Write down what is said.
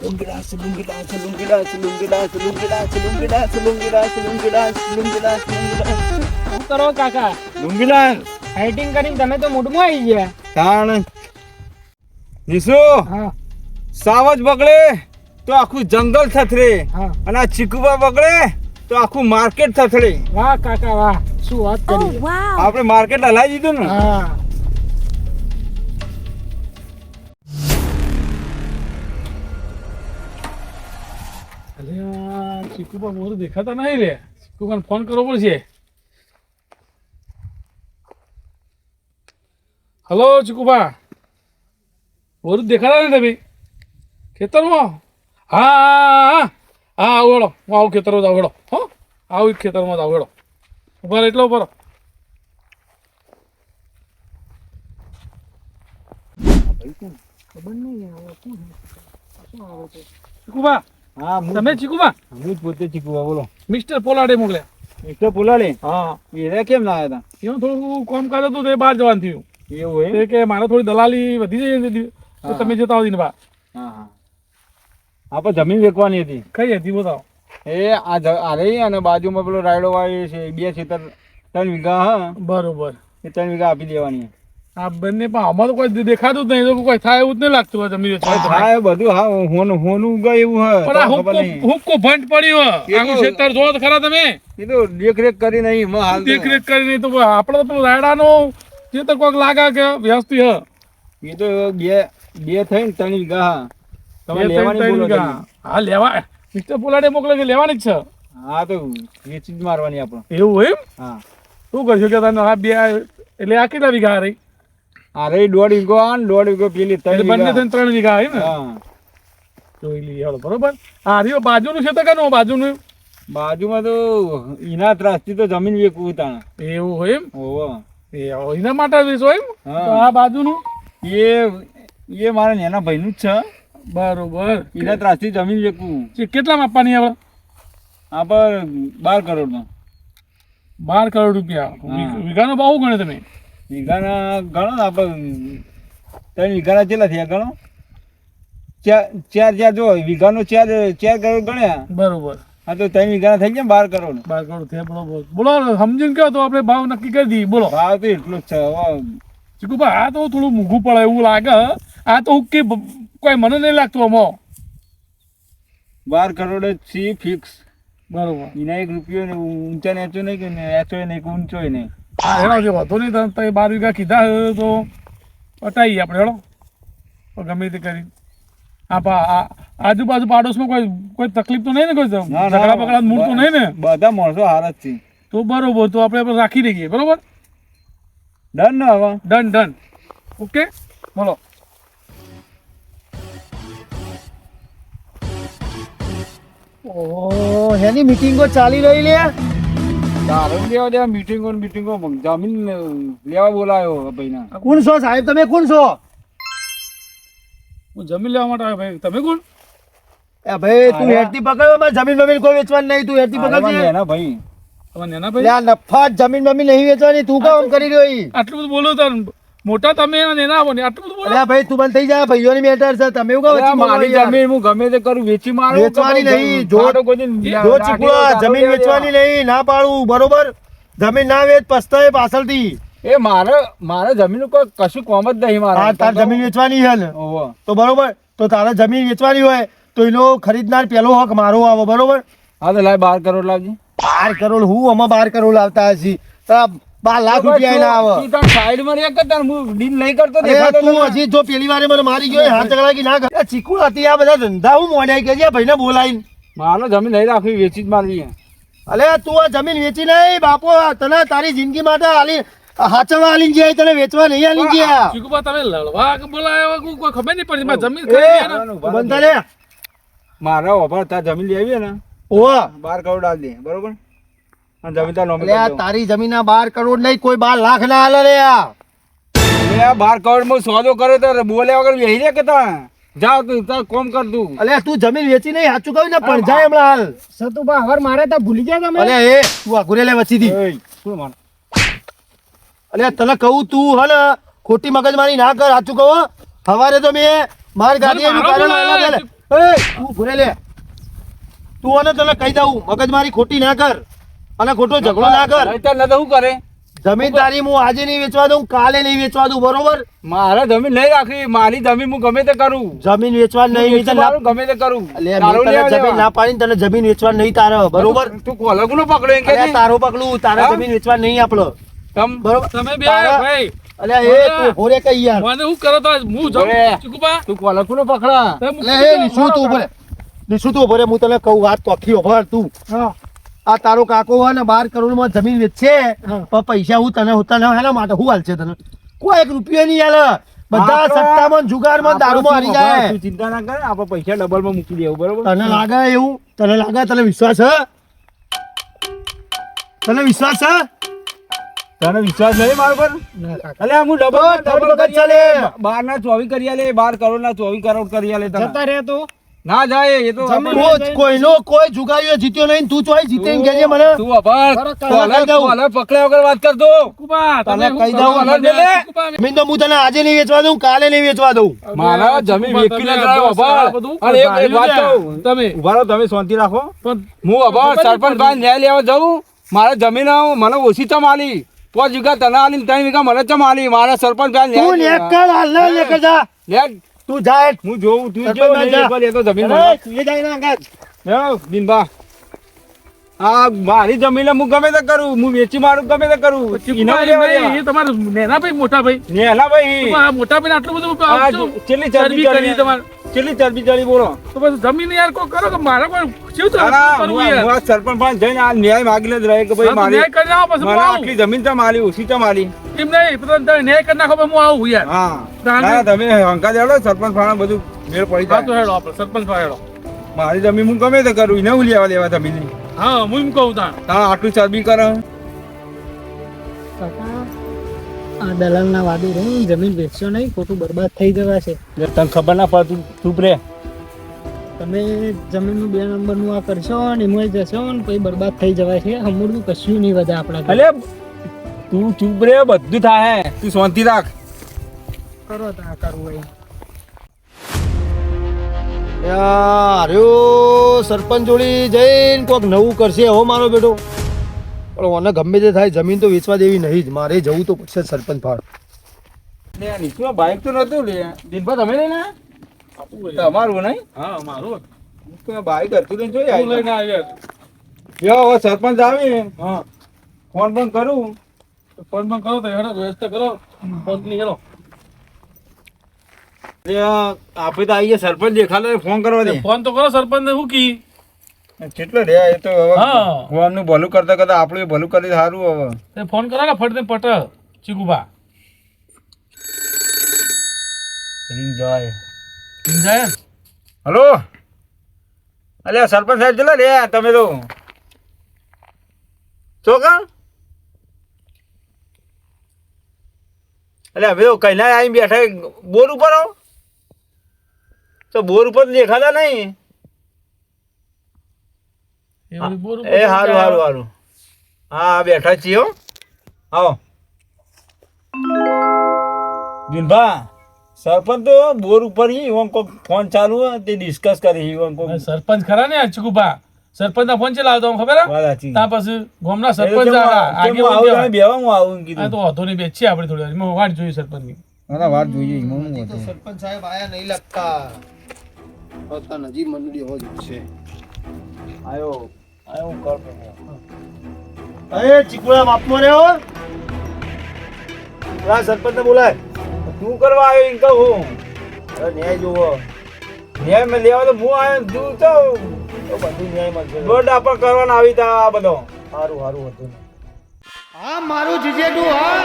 શું કરો કાકા? લુંગીલાલ ફાઇટિંગ કરીને તમે તો મૂડમાં આવી ગયા. તાણ નિશુ હા સાવજ બગડે તો આખું જંગલ થથરે હા. અને આ ચીકુબા બગડે તો આખું માર્કેટ થથરે. વાહ કાકા વાહ, શું વાત કરી. આપણે માર્કેટ હલાવી દીધું ને. હા અલ્યા ચીકુબા મોર દેખાતા નહીં રે. ચીકુબાને ફોન કરવો પડશે. હલો ચીકુબા, મોર દેખાતા નહીં તમે ખેતરમાં? હા હા હા હા આવું હેડો, હું આવું ખેતરમાં જાઉં હેડો. હો આવું ખેતરમાં જાઉં હેડો. ઉભા રહો, એટલો ઉભા રહો. ખબર નહીં આવે શું આવે છે. ચીકુબા હા તમે ચીકુબા? હું જ પોતે ચીકુબા બોલો. મિસ્ટર પોલાડે મોકલ્યા. મિસ્ટર પુલાડી હા એ કેમ ના આવ્યા એવું થોડું કામકાજ હતું તે બહાર જવાનું થયું. હતા? એવું તે કે મારે થોડી દલાલી વધી જાય છે તો હા. તમે જતા આવો ને બા. હા હા આપણે જમીન વેચવાની હતી. કઈ હતી બતાવો. એ આ રહી અને બાજુમાં પેલો રાયડો વાળી છે 2 ખેતર 3 વીઘા. હા બરોબર. એ 3 વીઘા આપી દેવાની. આ બંને પણ આમાં તો કોઈ દેખાતું જ નહીં, તો કોઈ થાય એવું જ નહીં લાગતું હોય જમીન વેચવા તો. હા એ બધું હા હોનું ઉગાય એવું હે. પણ આ તો ખબર નહીં. હુક્કો ભંટ પડ્યો એ આખું તો- ખેતર જોવો તો ખરા તમે. એ તો દેખરેખ કરી નહીં માં હાલ તો. દેખરેખ કરી નહીં તો આપણે તો પેલું રાયડાનો ખેતર કોઈક લાગે કે વ્યસ્તી હ. એ તો બે થઈને 3 વીઘા. હા તમે બે લેવાની ત્રણ બોલો વીઘા. હા લેવા મિસ્ટર પોલાડે મોકલે કે લેવાની જ છે. હા તો વેચી જ મારવાની આપણે. એવું એમ? હા શું કરશો કે તને આ બે એટલે આ કેટલા વીઘા રહી? આ રહી 1.5 વીઘો આ ને 1.5 વીઘો પેલી 3 એટલે બંને વીઘા. થઈને 3 વીઘા આવી ને. હા જોઈ લઈએ હાલો. બરોબર. આ રહ્યો બાજુનું છે તો કાનું બાજુનું? બાજુમાં તો એના ત્રાસથી તો જમીન વેચવું તાણ. એવું હોય એમ? ઓહો એ એના માટે વેચો એમ? હા. તો આ બાજુનું? એ મારા નાના ભાઈનું જ છે. બરોબર. એના ત્રાસથી જમીન વેચવું. કેટલામાં આપવાની હવે? આ પર 12 કરોડમાં. 12 કરોડ રૂપિયા. હા. વીઘાનો ભાવ ગણે તમે? વીઘાના ગણો ને આપણે 3 વીઘાના કેટલા થયા ગણો? ચાર જો વીઘાનો 4 કરોડ ગણ્યા. બરોબર. હા તો 3 વીઘાના થઈ ગયા 12 કરોડ. 12 કરોડ થયા. બરોબર. બોલો સમજીને કહો તો આપણે ભાવ નક્કી કરી દઈએ. બોલો ભાવ તો એટલું જ છે. હવે ચીકુભા, આ તો થોડું મોંઘું પડે એવું લાગે. આ તો હુક્કી કોઈ મને નહીં લાગતું આમાં. 12 કરોડ જ છે ફિક્સ. બરોબર. એના 1 રૂપિયો ને ઊંચા નેચો નહીં કે નેચોય નહીં કે ઊંચોય નહીં. હા હેડો જે વાંધો નહીં. તમે 12 વીઘા કીધા છે તો પટાઈએ આપણે. હેડો ગમે તે કરી. હા આજુબાજુ પાડોશમાં કોઈ તકલીફ તો નહીં ને? કોઈ ના, ઝઘડા બગડા મૂળ તો નહીં ને? બધા માણસો હાર જ છે. તો બરોબર. તો આપણે રાખી દઈએ. બરોબર. ડન ને હવે? ડન. ઓકે બોલો. ઓહો, હેની મીટિંગો ચાલી રહી લે. તારે લેવા દેવા મીટિંગો જમીન લેવા બોલાયો ભાઈના. કોણ છો સાહેબ? તમે કોણ છો? હું જમીન લેવા માટે આવ્યો ભાઈ. તમે કોણ? એ ભાઈ તું હેડતી પકડવા માં જમીન બમીન કોઈ વેચવાની નહીં. તું હેડતી પકડજે. એના ભાઈ તમે નેના લે ભાઈ? આ નફા જમીન બમીન નહીં વેચવાની. તું કામ કરી રહ્યો ઈ? આટલું બધું બોલો તાર મોટા તમે અને નેના આવો ને આટલું બધું બોલો. અલ્યા ભાઈ તું બંધ થઈ જા. ભાઈઓની મેટર છે. તમે એવું અરે કહો મારી જમીન હું ગમે તે કરું વેચી મારું. વેચવાની નહીં. જો ચીકુડા જમીન વેચવાની નહીં. ના પાડું. બરોબર. જમીન ના વેચ પસ્તાય પાછળથી. એ મારે જમીન કોઈ કશું કોમ જ નહીં મારે. હા તાર જમીન વેચવાની છે ને? ઓહો. તો બરોબર. તો તારે જમીન વેચવાની હોય તો એનો ખરીદનાર પહેલો હક મારો આવે. બરોબર. હા તો લાય 12 કરોડ લાવજે. 12 કરોડ હું આમાં 12 કરોડ લાવતા હશી. 12 લાખ રૂપિયા ના આવે. તું તાર સાઈડમાં રહે કે તાર હું ડીલ નહીં કરતો અરે દેખાતો તું નથી. હજી જો પેલી વારે મને મારી ગયો હાથ ચગલાકી ના કર. આ ચીકુ હતી આ બધા ધંધા હું મોડ્યા કે છે ભાઈને બોલાવીને. મારે જમીન નહીં રાખવી વેચી જ મારવી છે. અલે તું આ જમીન વેચી નહીં બાપો. તને તારી જિંદગી માટે હાલી હાચવા હાલી ગયા. તને વેચવા નહીં હાલી ગયા. ચીકુભા, તમે લડવા કે બોલાવ્યા કોઈ ખબર નહીં પડી. મારી જમીન એ ખરીદી ને. બંધા લે. મારે ઓફર તાર જમીન લેવી ને ઓવા 12 કરોડ આલ દે. બરોબર. અને જમીન તાર નોમી અલે આ કરી તારી જમીન 12 કરોડ નહીં કોઈ 12 લાખ ના હાલે લે આ. દઉં. એ 12 કરોડ માં સોદો કરે તો બોલ્યા વગર વેહી રે કે તા જા તું તાર કોમ કર તું. અલે તું જમીન વેચી નહીં સાચું કહ્યું ને પણ જાય હમણાં હાલ. સતુભા, હવે મારે તો ભૂલી ગયા તમે. અલે એ તું આઘુરે લે વચ્ચેથી. એય, શું માન અલે તને કહું તું હે ને ખોટી મગજમારી ના કર. સાચું કહો. હવારે તો મેં માર ગાડી મારો એનું કારણ બોલાયો. અલગ અલગ. તું ભૂલે લે તું અને તને કહી દઉં મગજમારી ખોટી ના કર અને ખોટો ઝઘડો ના કર નહીંતર ન તો શું કરે જમીન તારી હું આજે નહીં વેચવા દઉં કાલે નહીં વેચવા દઉં બરોબર મારે જમીન નહીં રાખવી મારી જમીન હું ગમે તે કરું જમીન વેચવા નહીં વેચી મારું ગમે તે કરું અલ્યા, તારું મેં તને લેવા જમીન ના પાડી તને જમીન વેચવા નહીં તારે બરોબર તું કોલગુનો પકડ્યો એમ કે અલ્યા, તારો પકડું તારે હા? જમીન વેચવા નહીં આપણો તમ બરોબર તમે બે તારા- ભાઈ અલ્યા એ તું હોરે કઈ યાર મને શું કરો તો હું જાઉં ઓરે. ચીકુબા તું કોલગુનો પકડા તમે મૂકી એટલે એ દો, નિશુ તું બરાબર. ઉભરે નિશુ તું ઉભરે હું તને કહું વાત તો આખી ઉભર તું હા આ તારો કાકો હોય ને 12 કરોડમાં જમીન વેચશે પણ પૈસા હું તને હેના માટે હું હાલશે તને કોઈ એક રૂપિયો નહીં હાલે બધા આપણો- સટ્ટામાં જુગારમાં દારૂમાં હારી જાય તું ચિંતા ના કર આપણે પૈસા ડબલમાં મૂકી દેવું બરોબર તને લાગે એવું તને લાગે તને વિશ્વાસ છે તને વિશ્વાસ છે તને વિશ્વાસ નહીં મારા પર અલ્યા હું ડબલ વખત ચાલે. 12 ના 24 કરી આલે 12 કરોડ ના 24 કરોડ કરી આલે તને જતા રહે તો ના જાય એ તો કોઈનો કોઈ જુગારીઓ જીત્યો નહીં તું ચોય જીતે એમ કહેજે મને તું અભર કહી દઉં. પકડ્યા વગર વાત કરતો ચીકુબા તને તમે કહી શું દઉં, કરો? અલગ લે. ચીકુબા, જમીન તો હું તને આજે નહીં વેચવા દઉં કાલે નહીં વેચવા દઉં મારા જમીન વેચીને જાય અભર અને એક વાત કહું તમે ઉભા રહો તમે શાંતિ રાખો પણ હું અભર સરપંચ ભાઈ ન્યાય લેવા જાઉં મારે જમીન મને ઓછી ચમ આલી 5 વીઘા તને આલી 3 વીઘા મને ચમ આલી મારા સરપંચ ભાઈ તું ન્યાય નેક કર હાલ ના નેક જા લે તું જા હેઠ. હું જોઉં તું સરપંચ જો ભાઈ જા. નહીં એ તો જમીન અરે, તું એ જાય ના આગળ. હેલો દિનબા આ મારી જમીન હું ગમે તે કરું હું વેચી મારું ગમે તે કરું ચીકુબા, ઇનામ લેવા એ દેવા. તમારા નેના ભાઈ મોટા ભાઈ ને એલા ભાઈ ચીકુબા, આ મોટા ભાઈ આટલું બધું આ આપજો. ચેટલી ચરબી કરી તમારે ચેટલી ચરબી ચડી બોલો તો બસ જમીન યાર કોઈ કરો કે મારે કોઈ શું ના, કરવું હું યાર આ સરપંચ પાસે જઈને આ ન્યાય માગી જ રહે કે ભાઈ હા, તો મારી ન્યાય કરી નાખો પછી હું મને આવું. આટલી જમીન ચમ આલી ઓછી ચમ આલી એમ નહીં તો તમે ન્યાય કરી નાખો પછી હું આવું યાર હા તાને- ના, તમે હંકા દેડો સરપંચ ભાણા બધું મેળ પડી હા તો જાય હેડો આપણે સરપંચ ભાઈ હેડો મારી જમીન હું ગમે તે કરું એને હું લેવા દેવા જમીન હા હું એમ કહું તાણ તારા આટલું ચરબી કરે આ દલાલના વાદે રહી જમીન વેચશો નહીં ખોટું બરબાદ થઈ જવાશે તને ખબર ના પડે તું ચૂપ રે તમે જમીનનું 2 નંબરનું આ કરશો ને એમાં જશો ને પછી બરબાદ થઈ જવાય છે હમણાં કશું નહીં વધે આપણા ઘરે. અલે તું ચૂપ રે બધું થાય તું શાંતિ રાખ કરો તો આ કરવું હોય યાર યો સરપંચ જોડી જઈને કોક નવું કરશે હો મારો બેટો પણ મને ગમે તે થાય જમીન તો વેચવા દેવી નહીં જ મારે જવું તો પડશે જ સરપંચ ફાળ લે નીચમાં બાઈક તો નતું લે દિનભર તમે લઈને આયા? તમારું નહીં હા મારું તો બાઈક હતું લઈને જોઈ હું લઈને આવ્યા આવ્યા હવે સરપંચ આવી હા ફોન પણ કરું તો ફોન પણ કરો તો હેડો વ્યવસ્થા કરો ફોન ની હેડો આપણે તો આવીએ સરપંચ દેખાડો ફોન કરવા દે ફોન તો કરો સરપંચ ને શું કી કેટલો રે એ તો હવે હા. ગામનું ભલું કરતા કરતા આપણું ભલું કરી સારું હવે તે ફોન કરો ને ફટ પટ ચીકુબા જાય જાય હલો અલ્યા સરપંચ સાહેબ ચલા રે તમે તો ચોકા અલ્યા હવે તો કઈના આવીને બેઠા બોર ઉપર આવો તો બોર ઉપર દેખાતા નહીં એ બોર ઉપર એ સારું સારું સારું હા બેઠા છીએ હો આવો દિનભા સરપંચ તો બોર ઉપર હી ઓમ કો ફોન ચાલુ હે તે ડિસ્કસ કરી હી ઓમ કો સરપંચ ખરા ને આ ચીકુબા સરપંચ ના ફોન ચલા આવતો ખબર હે વાત સાચી ત્યાં પછી ગામના સરપંચ આગે આવું બેવા હું આવું આ કીધું તો વાંધો નહીં બેચીએ આપણે થોડી વાર એમાં વાટ જોઈએ સરપંચ ની ના વાત જોઈએ હું તો સરપંચ સાહેબ આયા નહીં લાગતા હોતા નજીક મંડળી હો જ છે આયો આયો કર અરે ચીકુડા બાપમાં રે હો લા સરપંચ ને બોલાય તું કરવા આવ્યો ઇન કહું અરે ન્યાય જોવો ન્યાય મેં લેવા તો હું આવ્યો તું તો તો બધું ન્યાય મળશે દોડ આપણ કરવાના આવી તા આ બધો સારું સારું હતું હા મારું જીજેડું હા